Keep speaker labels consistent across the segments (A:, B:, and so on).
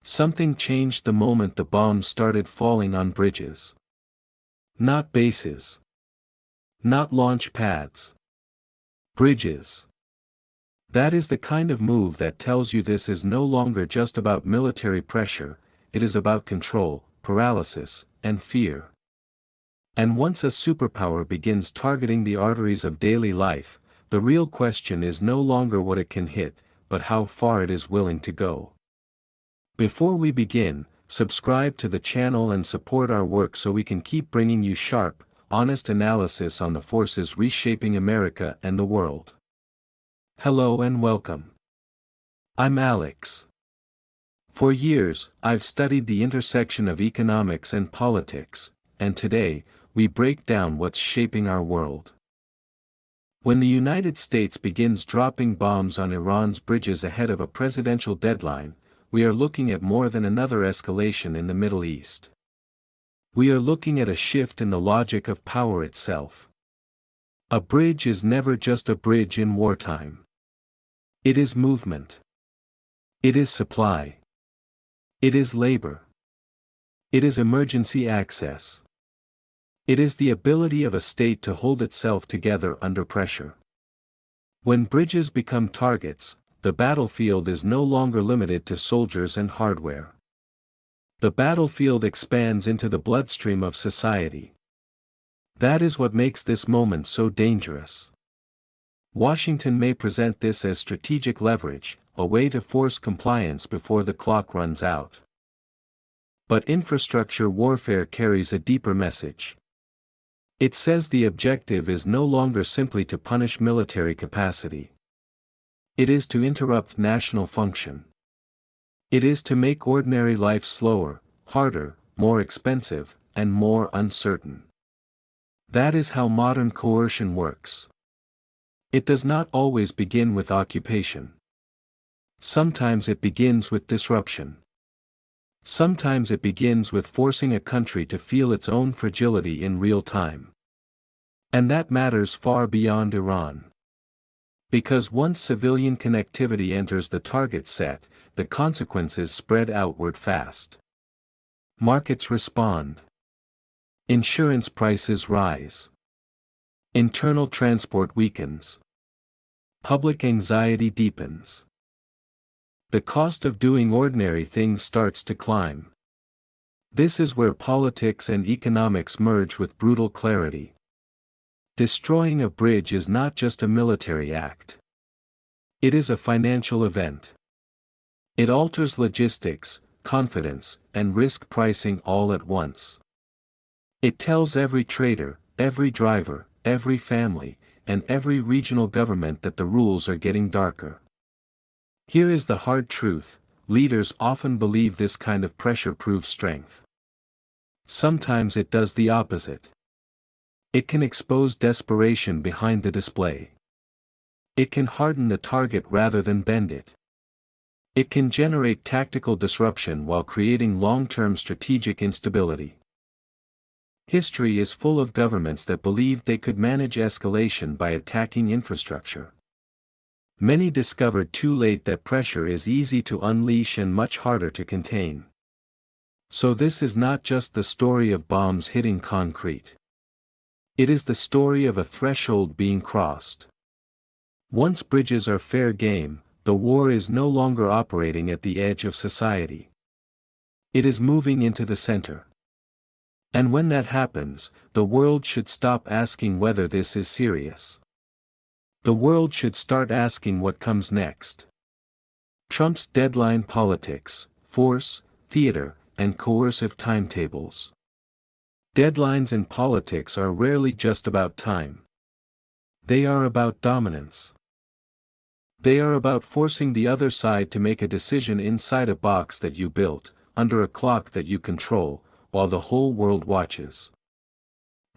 A: Something changed the moment the bombs started falling on bridges. Not bases. Not launch pads. Bridges. That is the kind of move that tells you this is no longer just about military pressure, it is about control, paralysis, and fear. And once a superpower begins targeting the arteries of daily life, the real question is no longer what it can hit, but how far it is willing to go. Before we begin, subscribe to the channel and support our work so we can keep bringing you sharp, honest analysis on the forces reshaping America and the world. Hello and welcome. I'm Alex. For years, I've studied the intersection of economics and politics, and today, we break down what's shaping our world. When the United States begins dropping bombs on Iran's bridges ahead of a presidential deadline, we are looking at more than another escalation in the Middle East. We are looking at a shift in the logic of power itself. A bridge is never just a bridge in wartime. It is movement. It is supply. It is labor. It is emergency access. It is the ability of a state to hold itself together under pressure. When bridges become targets, the battlefield is no longer limited to soldiers and hardware. The battlefield expands into the bloodstream of society. That is what makes this moment so dangerous. Washington may present this as strategic leverage, a way to force compliance before the clock runs out. But infrastructure warfare carries a deeper message. It says the objective is no longer simply to punish military capacity. It is to interrupt national function. It is to make ordinary life slower, harder, more expensive, and more uncertain. That is how modern coercion works. It does not always begin with occupation. Sometimes it begins with disruption. Sometimes it begins with forcing a country to feel its own fragility in real time. And that matters far beyond Iran. Because once civilian connectivity enters the target set, the consequences spread outward fast. Markets respond. Insurance prices rise. Internal transport weakens. Public anxiety deepens. The cost of doing ordinary things starts to climb. This is where politics and economics merge with brutal clarity. Destroying a bridge is not just a military act. It is a financial event. It alters logistics, confidence, and risk pricing all at once. It tells every trader, every driver, every family, and every regional government that the rules are getting darker. Here is the hard truth: leaders often believe this kind of pressure proves strength. Sometimes it does the opposite. It can expose desperation behind the display. It can harden the target rather than bend it. It can generate tactical disruption while creating long-term strategic instability. History is full of governments that believed they could manage escalation by attacking infrastructure. Many discovered too late that pressure is easy to unleash and much harder to contain. So this is not just the story of bombs hitting concrete. It is the story of a threshold being crossed. Once bridges are fair game, the war is no longer operating at the edge of society. It is moving into the center. And when that happens, the world should stop asking whether this is serious. The world should start asking what comes next. Trump's deadline politics, force, theater, and coercive timetables. Deadlines in politics are rarely just about time. They are about dominance. They are about forcing the other side to make a decision inside a box that you built, under a clock that you control, while the whole world watches.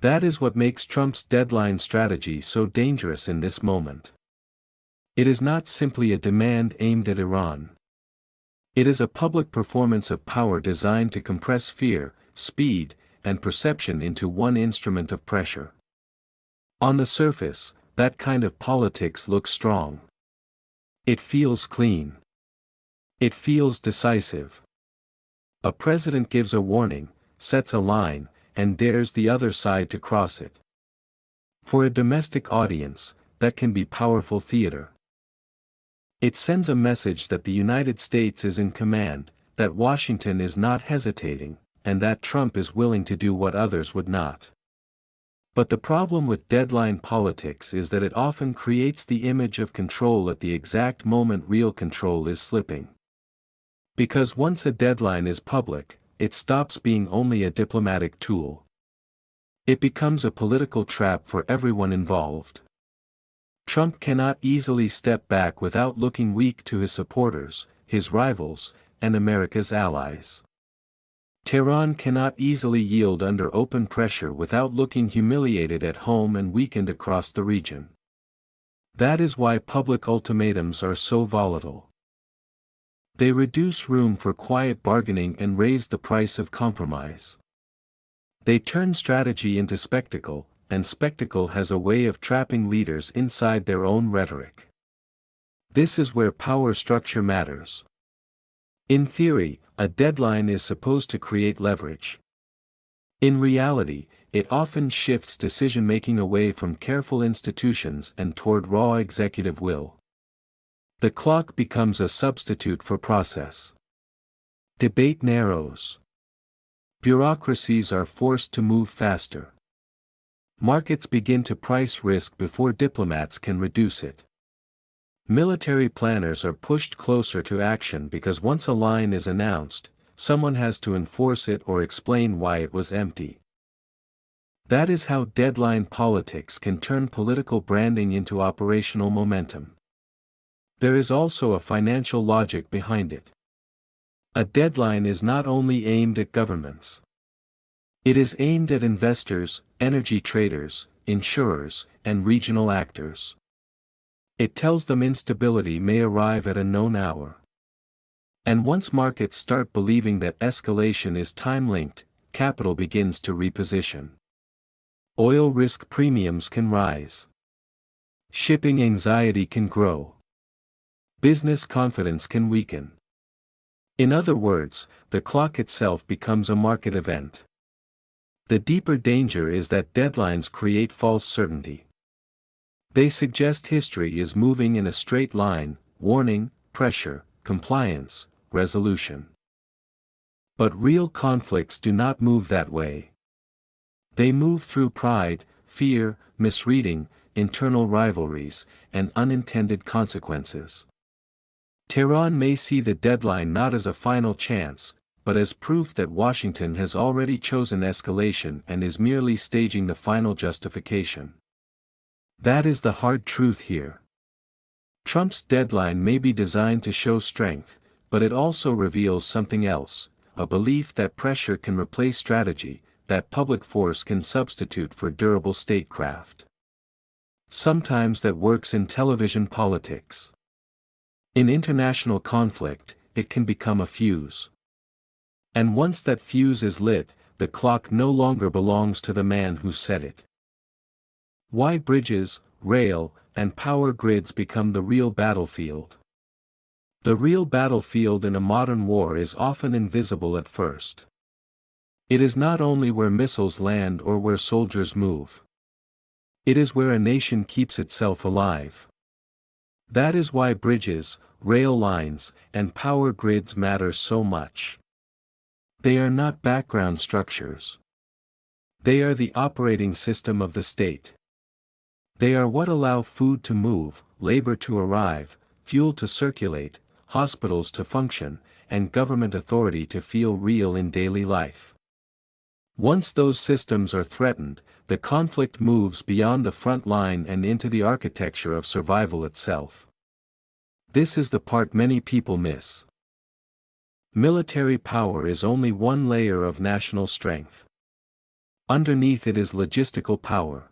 A: That is what makes Trump's deadline strategy so dangerous in this moment. It is not simply a demand aimed at Iran. It is a public performance of power designed to compress fear, speed, and perception into one instrument of pressure. On the surface, that kind of politics looks strong. It feels clean. It feels decisive. A president gives a warning, sets a line, and dares the other side to cross it. For a domestic audience, that can be powerful theater. It sends a message that the United States is in command, that Washington is not hesitating, and that Trump is willing to do what others would not. But the problem with deadline politics is that it often creates the image of control at the exact moment real control is slipping. Because once a deadline is public, it stops being only a diplomatic tool. It becomes a political trap for everyone involved. Trump cannot easily step back without looking weak to his supporters, his rivals, and America's allies. Tehran cannot easily yield under open pressure without looking humiliated at home and weakened across the region. That is why public ultimatums are so volatile. They reduce room for quiet bargaining and raise the price of compromise. They turn strategy into spectacle, and spectacle has a way of trapping leaders inside their own rhetoric. This is where power structure matters. In theory, a deadline is supposed to create leverage. In reality, it often shifts decision-making away from careful institutions and toward raw executive will. The clock becomes a substitute for process. Debate narrows. Bureaucracies are forced to move faster. Markets begin to price risk before diplomats can reduce it. Military planners are pushed closer to action because once a line is announced, someone has to enforce it or explain why it was empty. That is how deadline politics can turn political branding into operational momentum. There is also a financial logic behind it. A deadline is not only aimed at governments. It is aimed at investors, energy traders, insurers, and regional actors. It tells them instability may arrive at a known hour. And once markets start believing that escalation is time-linked, capital begins to reposition. Oil risk premiums can rise. Shipping anxiety can grow. Business confidence can weaken. In other words, the clock itself becomes a market event. The deeper danger is that deadlines create false certainty. They suggest history is moving in a straight line: warning, pressure, compliance, resolution. But real conflicts do not move that way. They move through pride, fear, misreading, internal rivalries, and unintended consequences. Tehran may see the deadline not as a final chance, but as proof that Washington has already chosen escalation and is merely staging the final justification. That is the hard truth here. Trump's deadline may be designed to show strength, but it also reveals something else: a belief that pressure can replace strategy, that public force can substitute for durable statecraft. Sometimes that works in television politics. In international conflict, it can become a fuse. And once that fuse is lit, the clock no longer belongs to the man who set it. Why bridges, rail, and power grids become the real battlefield. The real battlefield in a modern war is often invisible at first. It is not only where missiles land or where soldiers move. It is where a nation keeps itself alive. That is why bridges, rail lines, and power grids matter so much. They are not background structures. They are the operating system of the state. They are what allow food to move, labor to arrive, fuel to circulate, hospitals to function, and government authority to feel real in daily life. Once those systems are threatened, the conflict moves beyond the front line and into the architecture of survival itself. This is the part many people miss. Military power is only one layer of national strength. Underneath it is logistical power.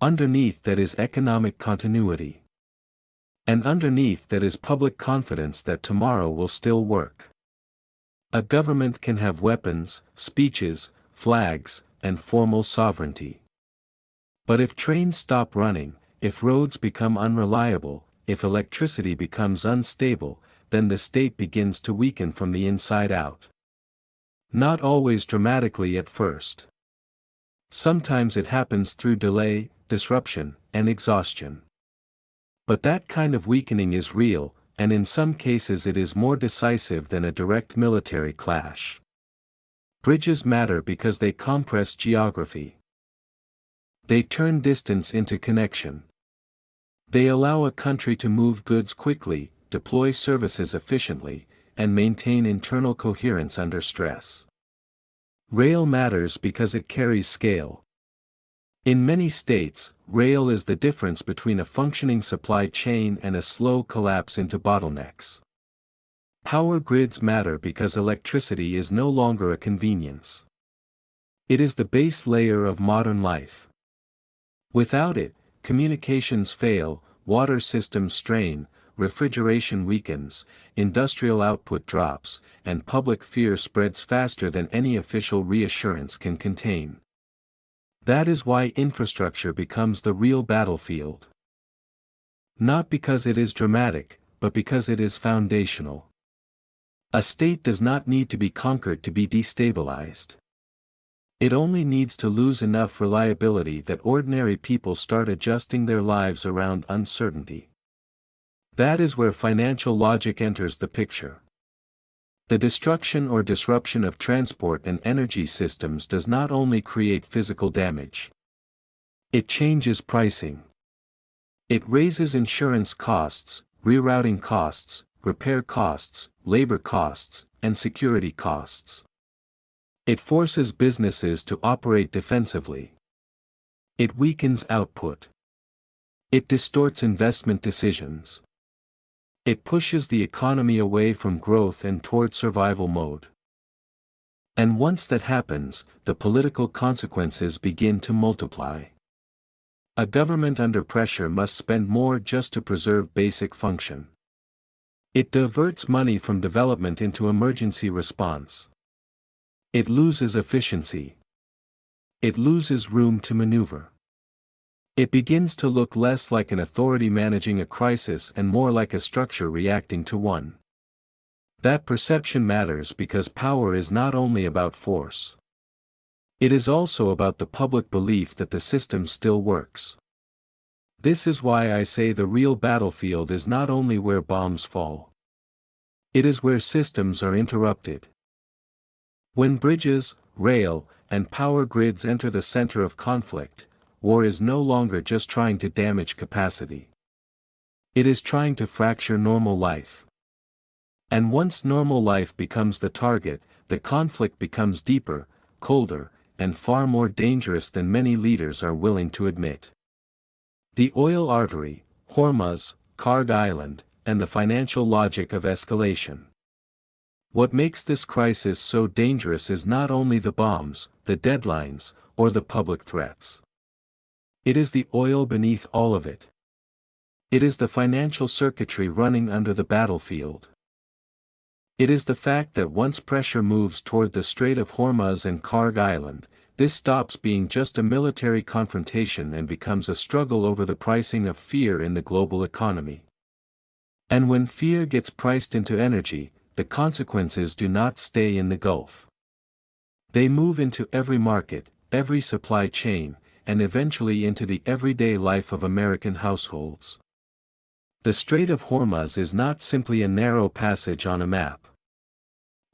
A: Underneath that is economic continuity. And underneath that is public confidence that tomorrow will still work. A government can have weapons, speeches, flags, and formal sovereignty. But if trains stop running, if roads become unreliable, if electricity becomes unstable, then the state begins to weaken from the inside out. Not always dramatically at first. Sometimes it happens through delay, disruption, and exhaustion. But that kind of weakening is real, and in some cases it is more decisive than a direct military clash. Bridges matter because they compress geography. They turn distance into connection. They allow a country to move goods quickly, deploy services efficiently, and maintain internal coherence under stress. Rail matters because it carries scale. In many states, rail is the difference between a functioning supply chain and a slow collapse into bottlenecks. Power grids matter because electricity is no longer a convenience. It is the base layer of modern life. Without it, communications fail, water systems strain, refrigeration weakens, industrial output drops, and public fear spreads faster than any official reassurance can contain. That is why infrastructure becomes the real battlefield. Not because it is dramatic, but because it is foundational. A state does not need to be conquered to be destabilized. It only needs to lose enough reliability that ordinary people start adjusting their lives around uncertainty. That is where financial logic enters the picture. The destruction or disruption of transport and energy systems does not only create physical damage. It changes pricing. It raises insurance costs, rerouting costs, repair costs, labor costs, and security costs. It forces businesses to operate defensively. It weakens output. It distorts investment decisions. It pushes the economy away from growth and toward survival mode. And once that happens, the political consequences begin to multiply. A government under pressure must spend more just to preserve basic function. It diverts money from development into emergency response. It loses efficiency. It loses room to maneuver. It begins to look less like an authority managing a crisis and more like a structure reacting to one. That perception matters because power is not only about force. It is also about the public belief that the system still works. This is why I say the real battlefield is not only where bombs fall. It is where systems are interrupted. When bridges, rail, and power grids enter the center of conflict, war is no longer just trying to damage capacity. It is trying to fracture normal life. And once normal life becomes the target, the conflict becomes deeper, colder, and far more dangerous than many leaders are willing to admit. The oil artery, Hormuz, Kharg Island, and the financial logic of escalation. What makes this crisis so dangerous is not only the bombs, the deadlines, or the public threats. It is the oil beneath all of it. It is the financial circuitry running under the battlefield. It is the fact that once pressure moves toward the Strait of Hormuz and Kharg Island, this stops being just a military confrontation and becomes a struggle over the pricing of fear in the global economy. And when fear gets priced into energy, the consequences do not stay in the Gulf. They move into every market, every supply chain, and eventually into the everyday life of American households. The Strait of Hormuz is not simply a narrow passage on a map.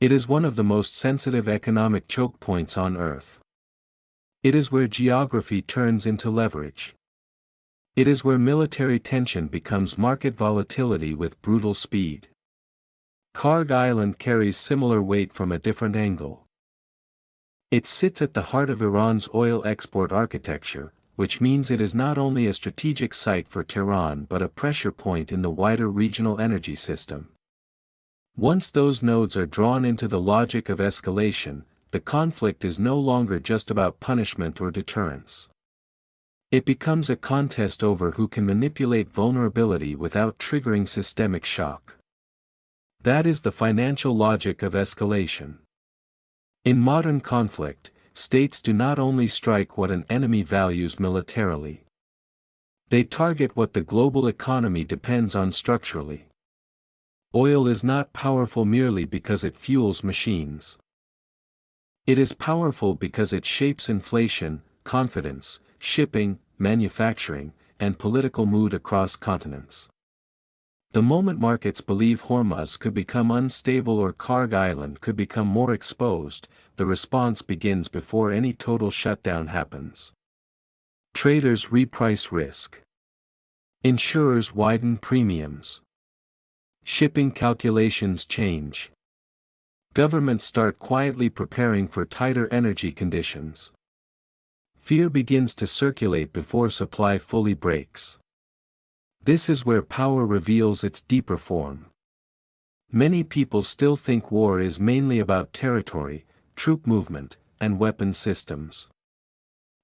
A: It is one of the most sensitive economic choke points on Earth. It is where geography turns into leverage. It is where military tension becomes market volatility with brutal speed. Kharg Island carries similar weight from a different angle. It sits at the heart of Iran's oil export architecture, which means it is not only a strategic site for Tehran but a pressure point in the wider regional energy system. Once those nodes are drawn into the logic of escalation, the conflict is no longer just about punishment or deterrence. It becomes a contest over who can manipulate vulnerability without triggering systemic shock. That is the financial logic of escalation. In modern conflict, states do not only strike what an enemy values militarily. They target what the global economy depends on structurally. Oil is not powerful merely because it fuels machines. It is powerful because it shapes inflation, confidence, shipping, manufacturing, and political mood across continents. The moment markets believe Hormuz could become unstable or Kharg Island could become more exposed, the response begins before any total shutdown happens. Traders reprice risk. Insurers widen premiums. Shipping calculations change. Governments start quietly preparing for tighter energy conditions. Fear begins to circulate before supply fully breaks. This is where power reveals its deeper form. Many people still think war is mainly about territory, troop movement, and weapon systems.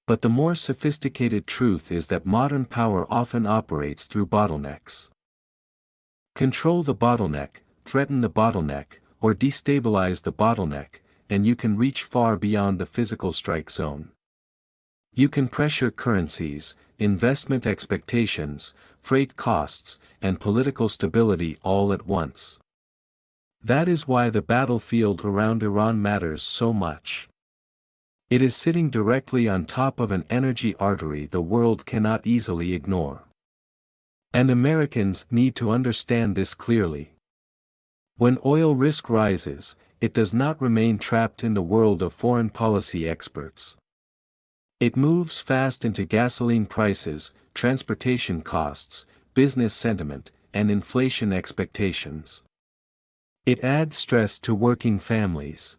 A: But the more sophisticated truth is that modern power often operates through bottlenecks. Control the bottleneck, threaten the bottleneck, or destabilize the bottleneck, and you can reach far beyond the physical strike zone. You can pressure currencies, investment expectations, freight costs, and political stability all at once. That is why the battlefield around Iran matters so much. It is sitting directly on top of an energy artery the world cannot easily ignore. And Americans need to understand this clearly. When oil risk rises, it does not remain trapped in the world of foreign policy experts. It moves fast into gasoline prices, transportation costs, business sentiment, and inflation expectations. It adds stress to working families.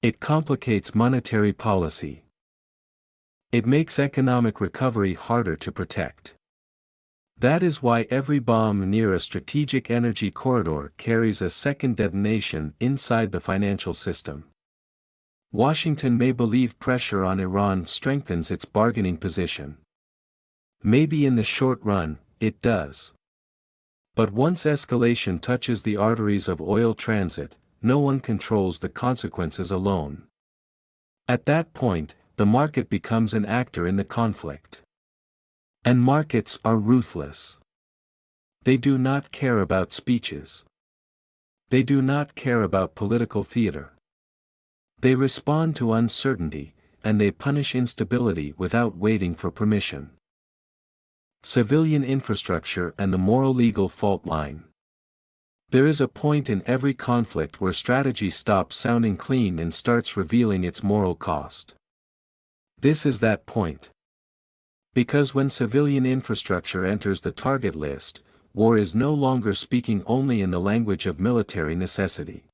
A: It complicates monetary policy. It makes economic recovery harder to protect. That is why every bomb near a strategic energy corridor carries a second detonation inside the financial system. Washington may believe pressure on Iran strengthens its bargaining position. Maybe in the short run, it does. But once escalation touches the arteries of oil transit, no one controls the consequences alone. At that point, the market becomes an actor in the conflict. And markets are ruthless. They do not care about speeches. They do not care about political theater. They respond to uncertainty, and they punish instability without waiting for permission. Civilian infrastructure and the moral-legal fault line. There is a point in every conflict where strategy stops sounding clean and starts revealing its moral cost. This is that point. Because when civilian infrastructure enters the target list, war is no longer speaking only in the language of military necessity.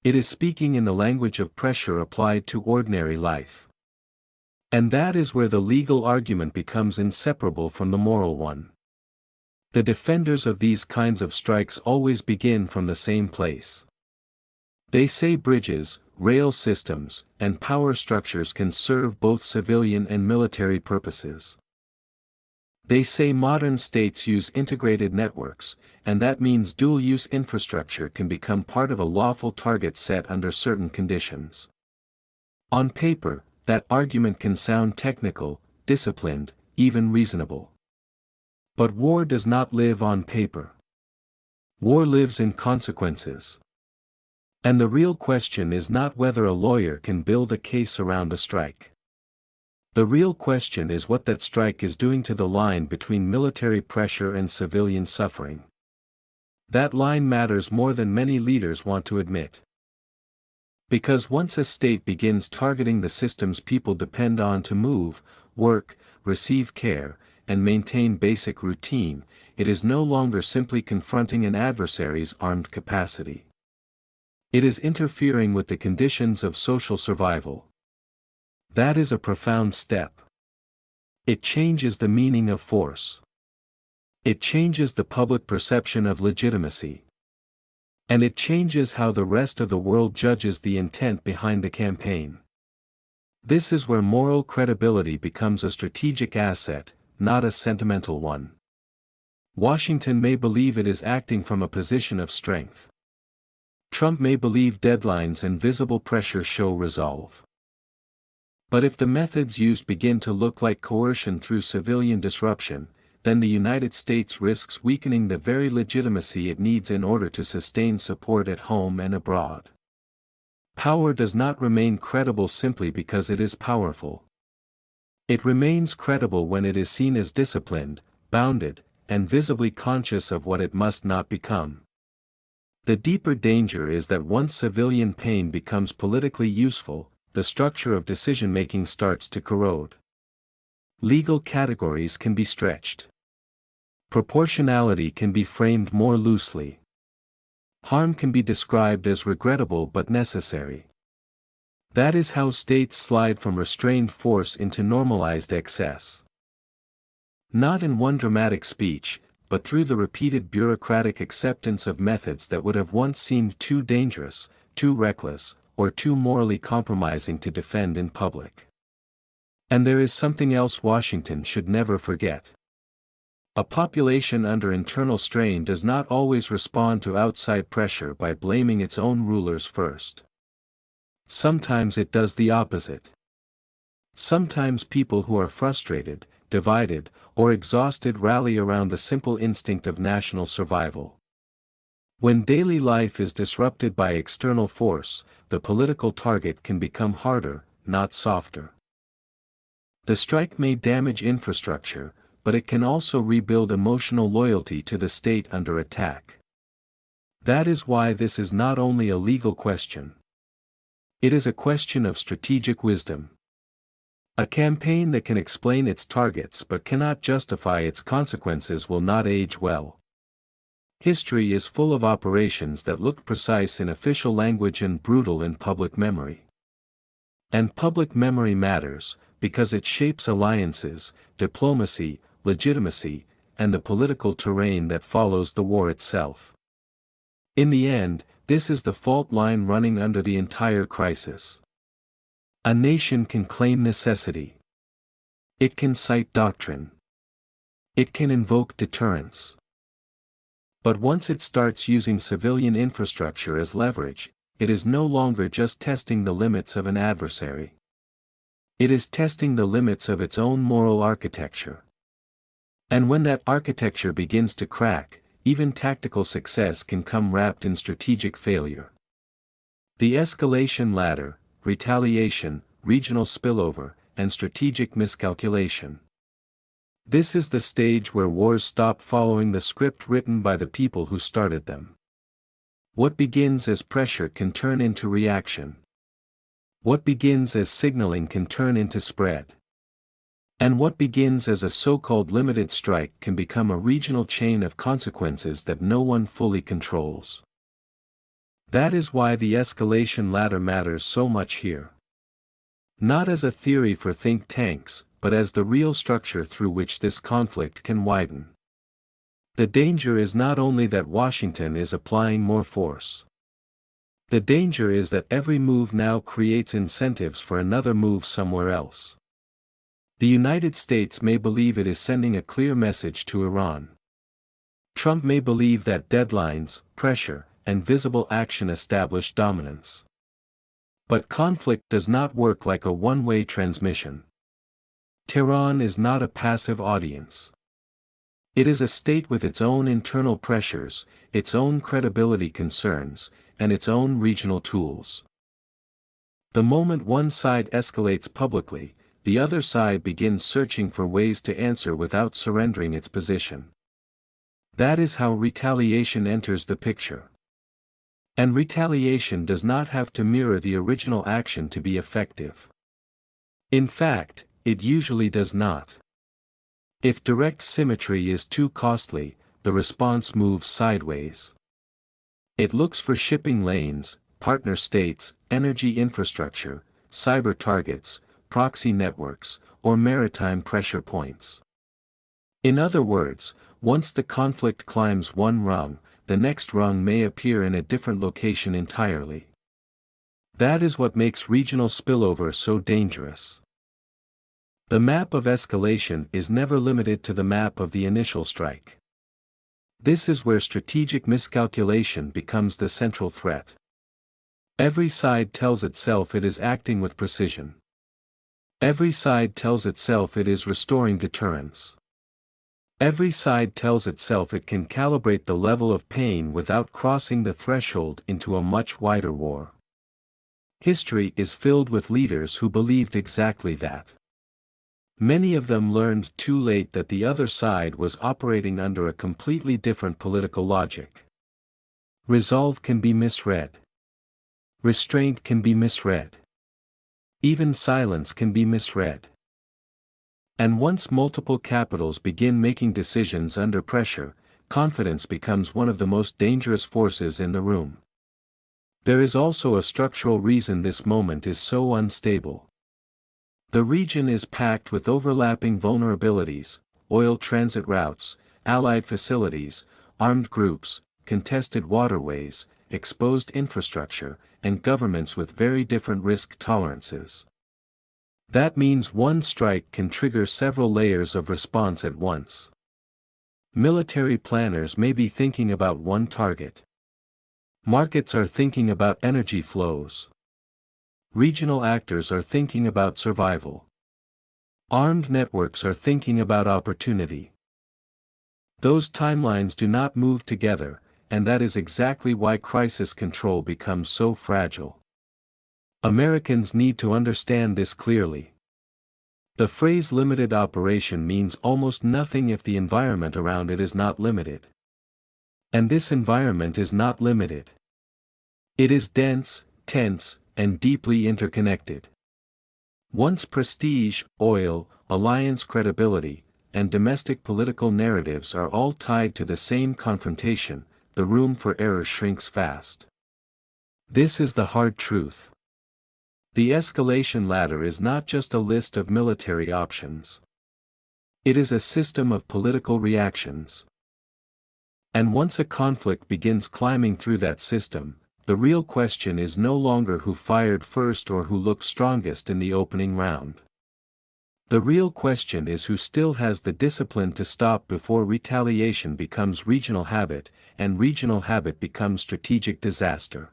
A: It is speaking in the language of pressure applied to ordinary life. And that is where the legal argument becomes inseparable from the moral one. The defenders of these kinds of strikes always begin from the same place. They say bridges, rail systems, and power structures can serve both civilian and military purposes. They say modern states use integrated networks, and that means dual-use infrastructure can become part of a lawful target set under certain conditions. On paper, that argument can sound technical, disciplined, even reasonable. But war does not live on paper. War lives in consequences. And the real question is not whether a lawyer can build a case around a strike. The real question is what that strike is doing to the line between military pressure and civilian suffering. That line matters more than many leaders want to admit. Because once a state begins targeting the systems people depend on to move, work, receive care, and maintain basic routine, it is no longer simply confronting an adversary's armed capacity. It is interfering with the conditions of social survival. That is a profound step. It changes the meaning of force. It changes the public perception of legitimacy. And it changes how the rest of the world judges the intent behind the campaign. This is where moral credibility becomes a strategic asset, not a sentimental one. Washington may believe it is acting from a position of strength. Trump may believe deadlines and visible pressure show resolve. But if the methods used begin to look like coercion through civilian disruption, then the United States risks weakening the very legitimacy it needs in order to sustain support at home and abroad. Power does not remain credible simply because it is powerful. It remains credible when it is seen as disciplined, bounded, and visibly conscious of what it must not become. The deeper danger is that once civilian pain becomes politically useful, the structure of decision-making starts to corrode. Legal categories can be stretched. Proportionality can be framed more loosely. Harm can be described as regrettable but necessary. That is how states slide from restrained force into normalized excess. Not in one dramatic speech, but through the repeated bureaucratic acceptance of methods that would have once seemed too dangerous, too reckless, or too morally compromising to defend in public. And there is something else Washington should never forget. A population under internal strain does not always respond to outside pressure by blaming its own rulers first. Sometimes it does the opposite. Sometimes people who are frustrated, divided, or exhausted rally around the simple instinct of national survival. When daily life is disrupted by external force, the political target can become harder, not softer. The strike may damage infrastructure, but it can also rebuild emotional loyalty to the state under attack. That is why this is not only a legal question. It is a question of strategic wisdom. A campaign that can explain its targets but cannot justify its consequences will not age well. History is full of operations that looked precise in official language and brutal in public memory. And public memory matters, because it shapes alliances, diplomacy, legitimacy, and the political terrain that follows the war itself. In the end, this is the fault line running under the entire crisis. A nation can claim necessity. It can cite doctrine. It can invoke deterrence. But once it starts using civilian infrastructure as leverage, it is no longer just testing the limits of an adversary. It is testing the limits of its own moral architecture. And when that architecture begins to crack, even tactical success can come wrapped in strategic failure. The escalation ladder, retaliation, regional spillover, and strategic miscalculation. This is the stage where wars stop following the script written by the people who started them. What begins as pressure can turn into reaction. What begins as signaling can turn into spread. And what begins as a so-called limited strike can become a regional chain of consequences that no one fully controls. That is why the escalation ladder matters so much here. Not as a theory for think tanks, but as the real structure through which this conflict can widen. The danger is not only that Washington is applying more force. The danger is that every move now creates incentives for another move somewhere else. The United States may believe it is sending a clear message to Iran. Trump may believe that deadlines, pressure, and visible action establish dominance. But conflict does not work like a one-way transmission. Tehran is not a passive audience. It is a state with its own internal pressures, its own credibility concerns, and its own regional tools. The moment one side escalates publicly, the other side begins searching for ways to answer without surrendering its position. That is how retaliation enters the picture. And retaliation does not have to mirror the original action to be effective. In fact, it usually does not. If direct symmetry is too costly, the response moves sideways. It looks for shipping lanes, partner states, energy infrastructure, cyber targets, proxy networks, or maritime pressure points. In other words, once the conflict climbs one rung, the next rung may appear in a different location entirely. That is what makes regional spillover so dangerous. The map of escalation is never limited to the map of the initial strike. This is where strategic miscalculation becomes the central threat. Every side tells itself it is acting with precision. Every side tells itself it is restoring deterrence. Every side tells itself it can calibrate the level of pain without crossing the threshold into a much wider war. History is filled with leaders who believed exactly that. Many of them learned too late that the other side was operating under a completely different political logic. Resolve can be misread. Restraint can be misread. Even silence can be misread. And once multiple capitals begin making decisions under pressure, confidence becomes one of the most dangerous forces in the room. There is also a structural reason this moment is so unstable. The region is packed with overlapping vulnerabilities: oil transit routes, allied facilities, armed groups, contested waterways, exposed infrastructure, and governments with very different risk tolerances. That means one strike can trigger several layers of response at once. Military planners may be thinking about one target. Markets are thinking about energy flows. Regional actors are thinking about survival. Armed networks are thinking about opportunity. Those timelines do not move together, and that is exactly why crisis control becomes so fragile. Americans need to understand this clearly. The phrase limited operation means almost nothing if the environment around it is not limited. And this environment is not limited. It is dense, tense, and deeply interconnected. Once prestige, oil, alliance credibility, and domestic political narratives are all tied to the same confrontation, the room for error shrinks fast. This is the hard truth. The escalation ladder is not just a list of military options. It is a system of political reactions. And once a conflict begins climbing through that system, the real question is no longer who fired first or who looked strongest in the opening round. The real question is who still has the discipline to stop before retaliation becomes regional habit, and regional habit becomes strategic disaster.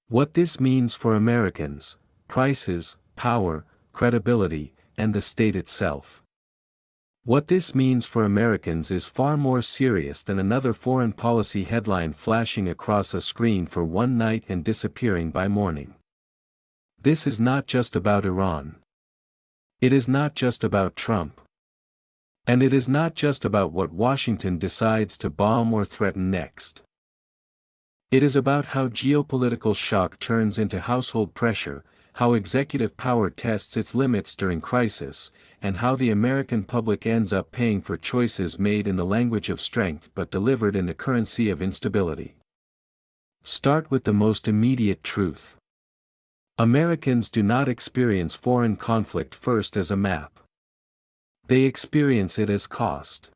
A: What this means for Americans: prices, power, credibility, and the state itself. What this means for Americans is far more serious than another foreign policy headline flashing across a screen for one night and disappearing by morning. This is not just about Iran. It is not just about Trump. And it is not just about what Washington decides to bomb or threaten next. It is about how geopolitical shock turns into household pressure, how executive power tests its limits during crisis, and how the American public ends up paying for choices made in the language of strength but delivered in the currency of instability. Start with the most immediate truth. Americans do not experience foreign conflict first as a map. They experience it as cost.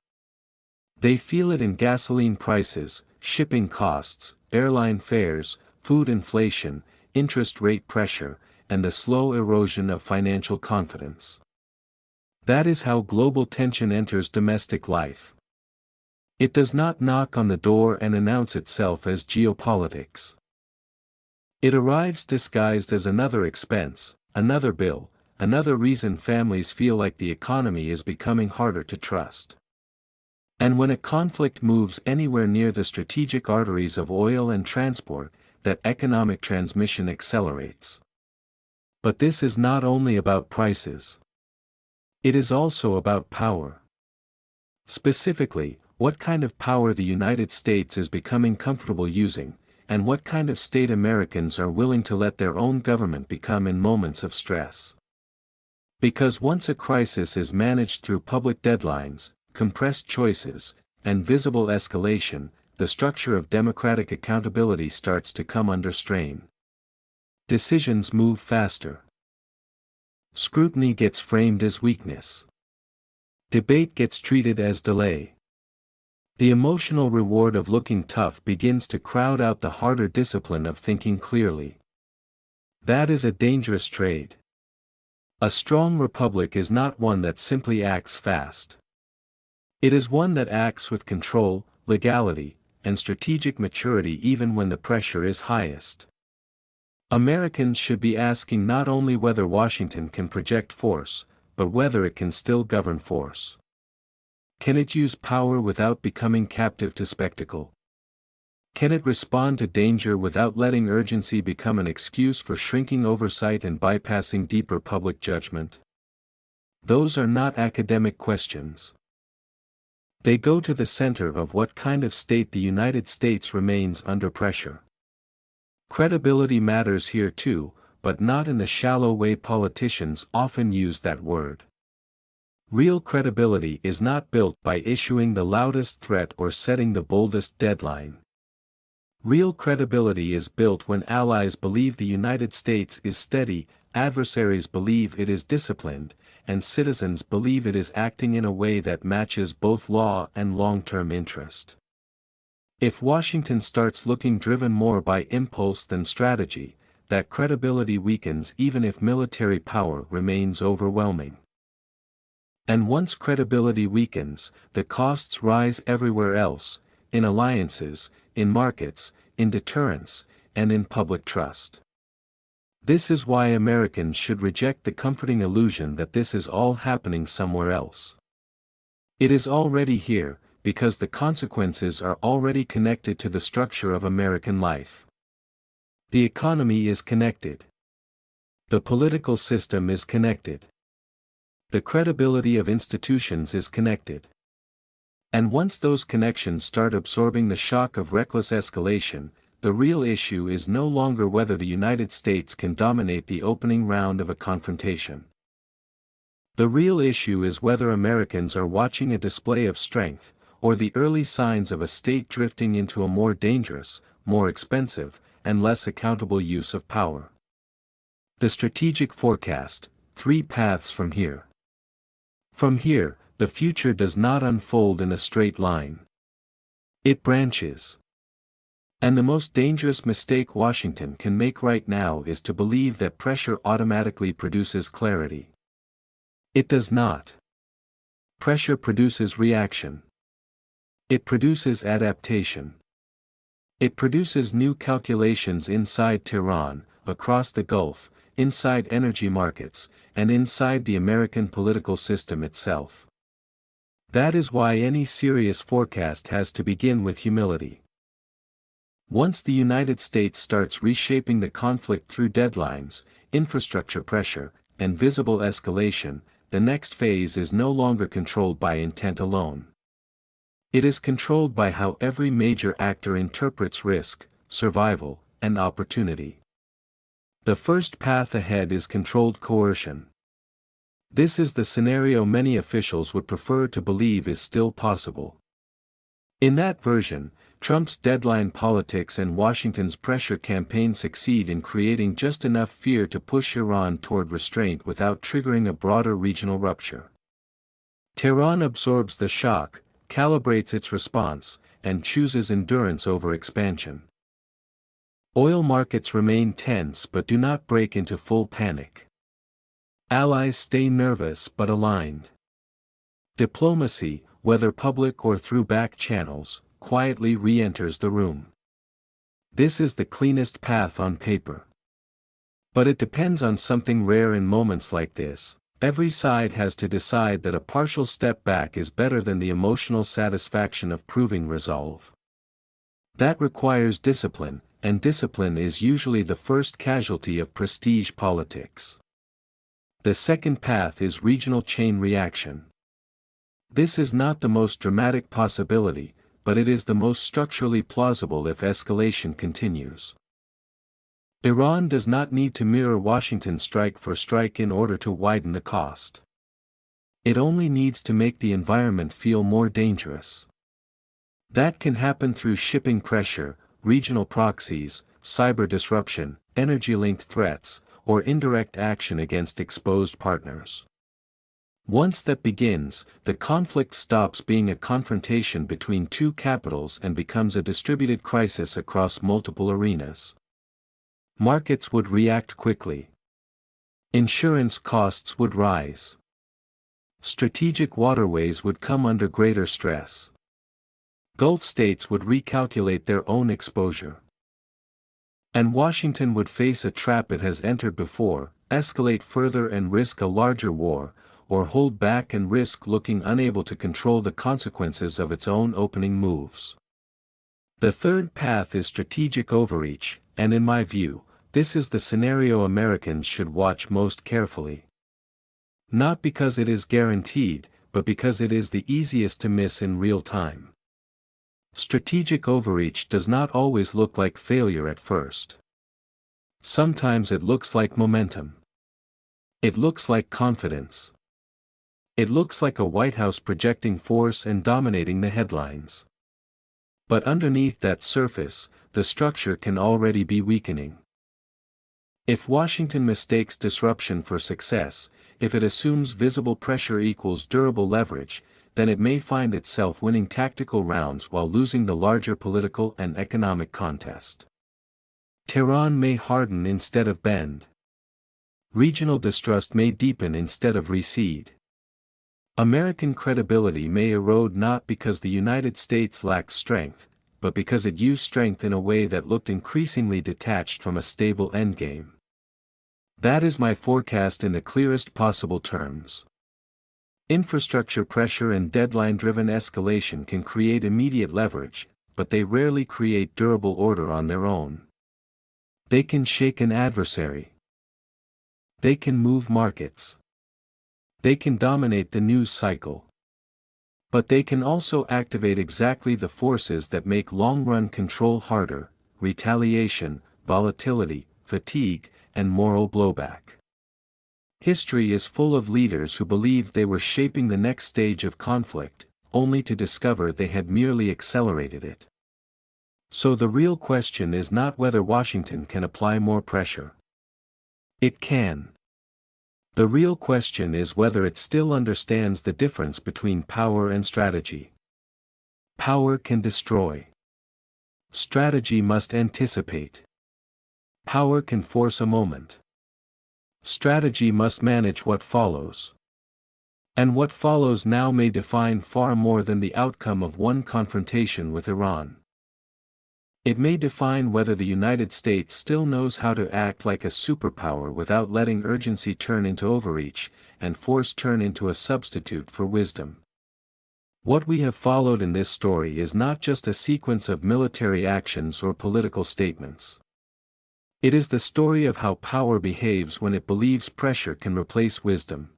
A: They feel it in gasoline prices, shipping costs, airline fares, food inflation, interest rate pressure, and the slow erosion of financial confidence. That is how global tension enters domestic life. It does not knock on the door and announce itself as geopolitics. It arrives disguised as another expense, another bill, another reason families feel like the economy is becoming harder to trust. And when a conflict moves anywhere near the strategic arteries of oil and transport, that economic transmission accelerates. But this is not only about prices. It is also about power. Specifically, what kind of power the United States is becoming comfortable using, and what kind of state Americans are willing to let their own government become in moments of stress. Because once a crisis is managed through public deadlines, compressed choices, and visible escalation, the structure of democratic accountability starts to come under strain. Decisions move faster. Scrutiny gets framed as weakness. Debate gets treated as delay. The emotional reward of looking tough begins to crowd out the harder discipline of thinking clearly. That is a dangerous trade. A strong republic is not one that simply acts fast. It is one that acts with control, legality, and strategic maturity even when the pressure is highest. Americans should be asking not only whether Washington can project force, but whether it can still govern force. Can it use power without becoming captive to spectacle? Can it respond to danger without letting urgency become an excuse for shrinking oversight and bypassing deeper public judgment? Those are not academic questions. They go to the center of what kind of state the United States remains under pressure. Credibility matters here too, but not in the shallow way politicians often use that word. Real credibility is not built by issuing the loudest threat or setting the boldest deadline. Real credibility is built when allies believe the United States is steady, adversaries believe it is disciplined, and citizens believe it is acting in a way that matches both law and long-term interest. If Washington starts looking driven more by impulse than strategy, that credibility weakens even if military power remains overwhelming. And once credibility weakens, the costs rise everywhere else, in alliances, in markets, in deterrence, and in public trust. This is why Americans should reject the comforting illusion that this is all happening somewhere else. It is already here, because the consequences are already connected to the structure of American life. The economy is connected. The political system is connected. The credibility of institutions is connected. And once those connections start absorbing the shock of reckless escalation, the real issue is no longer whether the United States can dominate the opening round of a confrontation. The real issue is whether Americans are watching a display of strength, or the early signs of a state drifting into a more dangerous, more expensive, and less accountable use of power. The strategic forecast: 3 paths from here. From here, the future does not unfold in a straight line. It branches. And the most dangerous mistake Washington can make right now is to believe that pressure automatically produces clarity. It does not. Pressure produces reaction. It produces adaptation. It produces new calculations inside Tehran, across the Gulf, inside energy markets, and inside the American political system itself. That is why any serious forecast has to begin with humility. Once the United States starts reshaping the conflict through deadlines, infrastructure pressure, and visible escalation, the next phase is no longer controlled by intent alone. It is controlled by how every major actor interprets risk, survival, and opportunity. The first path ahead is controlled coercion. This is the scenario many officials would prefer to believe is still possible. In that version, Trump's deadline politics and Washington's pressure campaign succeed in creating just enough fear to push Iran toward restraint without triggering a broader regional rupture. Tehran absorbs the shock, calibrates its response, and chooses endurance over expansion. Oil markets remain tense but do not break into full panic. Allies stay nervous but aligned. Diplomacy, whether public or through back channels, quietly re-enters the room. This is the cleanest path on paper. But it depends on something rare in moments like this. Every side has to decide that a partial step back is better than the emotional satisfaction of proving resolve. That requires discipline, and discipline is usually the first casualty of prestige politics. The second path is regional chain reaction. This is not the most dramatic possibility, but it is the most structurally plausible if escalation continues. Iran does not need to mirror Washington strike for strike in order to widen the cost. It only needs to make the environment feel more dangerous. That can happen through shipping pressure, regional proxies, cyber disruption, energy-linked threats, or indirect action against exposed partners. Once that begins, the conflict stops being a confrontation between two capitals and becomes a distributed crisis across multiple arenas. Markets would react quickly. Insurance costs would rise. Strategic waterways would come under greater stress. Gulf states would recalculate their own exposure. And Washington would face a trap it has entered before: escalate further and risk a larger war, or hold back and risk looking unable to control the consequences of its own opening moves. The third path is strategic overreach, and in my view, this is the scenario Americans should watch most carefully. Not because it is guaranteed, but because it is the easiest to miss in real time. Strategic overreach does not always look like failure at first. Sometimes it looks like momentum. It looks like confidence. It looks like a White House projecting force and dominating the headlines. But underneath that surface, the structure can already be weakening. If Washington mistakes disruption for success, if it assumes visible pressure equals durable leverage, then it may find itself winning tactical rounds while losing the larger political and economic contest. Tehran may harden instead of bend. Regional distrust may deepen instead of recede. American credibility may erode not because the United States lacks strength, but because it used strength in a way that looked increasingly detached from a stable endgame. That is my forecast in the clearest possible terms. Infrastructure pressure and deadline-driven escalation can create immediate leverage, but they rarely create durable order on their own. They can shake an adversary. They can move markets. They can dominate the news cycle. But they can also activate exactly the forces that make long-run control harder: retaliation, volatility, fatigue, and moral blowback. History is full of leaders who believed they were shaping the next stage of conflict, only to discover they had merely accelerated it. So the real question is not whether Washington can apply more pressure. It can. The real question is whether it still understands the difference between power and strategy. Power can destroy. Strategy must anticipate. Power can force a moment. Strategy must manage what follows. And what follows now may define far more than the outcome of one confrontation with Iran. It may define whether the United States still knows how to act like a superpower without letting urgency turn into overreach, and force turn into a substitute for wisdom. What we have followed in this story is not just a sequence of military actions or political statements. It is the story of how power behaves when it believes pressure can replace wisdom.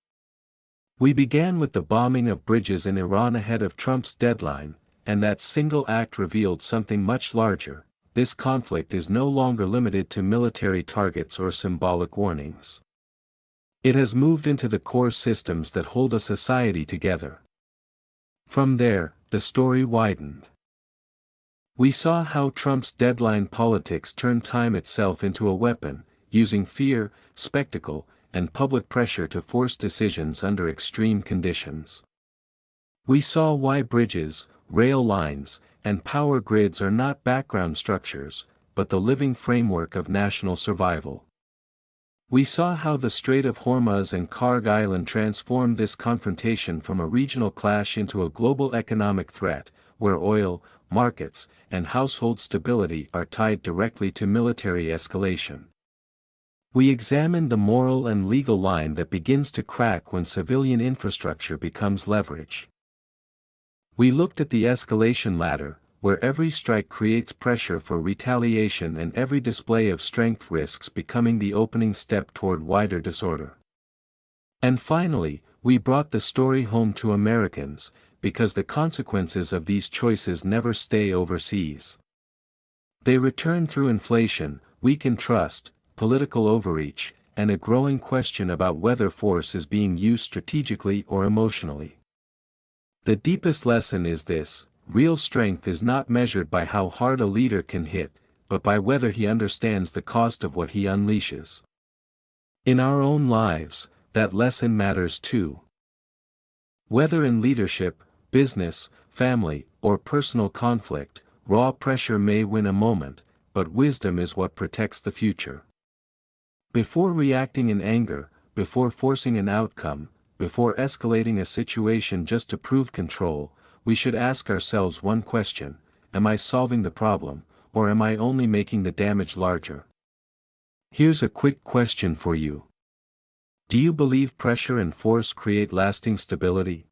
A: We began with the bombing of bridges in Iran ahead of Trump's deadline, and that single act revealed something much larger. This conflict is no longer limited to military targets or symbolic warnings. It has moved into the core systems that hold a society together. From there, the story widened. We saw how Trump's deadline politics turned time itself into a weapon, using fear, spectacle, and public pressure to force decisions under extreme conditions. We saw why bridges, rail lines, and power grids are not background structures, but the living framework of national survival. We saw how the Strait of Hormuz and Kharg Island transformed this confrontation from a regional clash into a global economic threat, where oil, markets, and household stability are tied directly to military escalation. We examined the moral and legal line that begins to crack when civilian infrastructure becomes leverage. We looked at the escalation ladder, where every strike creates pressure for retaliation and every display of strength risks becoming the opening step toward wider disorder. And finally, we brought the story home to Americans, because the consequences of these choices never stay overseas. They return through inflation, weakened trust, political overreach, and a growing question about whether force is being used strategically or emotionally. The deepest lesson is this: real strength is not measured by how hard a leader can hit, but by whether he understands the cost of what he unleashes. In our own lives, that lesson matters too. Whether in leadership, business, family, or personal conflict, raw pressure may win a moment, but wisdom is what protects the future. Before reacting in anger, before forcing an outcome, before escalating a situation just to prove control, we should ask ourselves one question: am I solving the problem, or am I only making the damage larger? Here's a quick question for you. Do you believe pressure and force create lasting stability?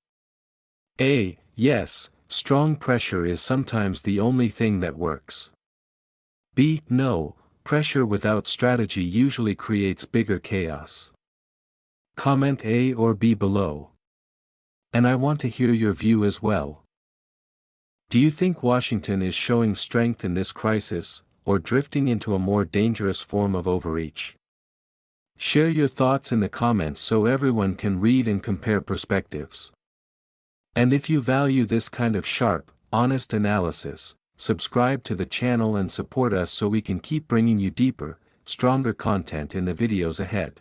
A: A. Yes, Strong pressure is sometimes the only thing that works. B. No, pressure without strategy usually creates bigger chaos. Comment A or B below. And I want to hear your view as well. Do you think Washington is showing strength in this crisis, or drifting into a more dangerous form of overreach? Share your thoughts in the comments so everyone can read and compare perspectives. And if you value this kind of sharp, honest analysis, subscribe to the channel and support us so we can keep bringing you deeper, stronger content in the videos ahead.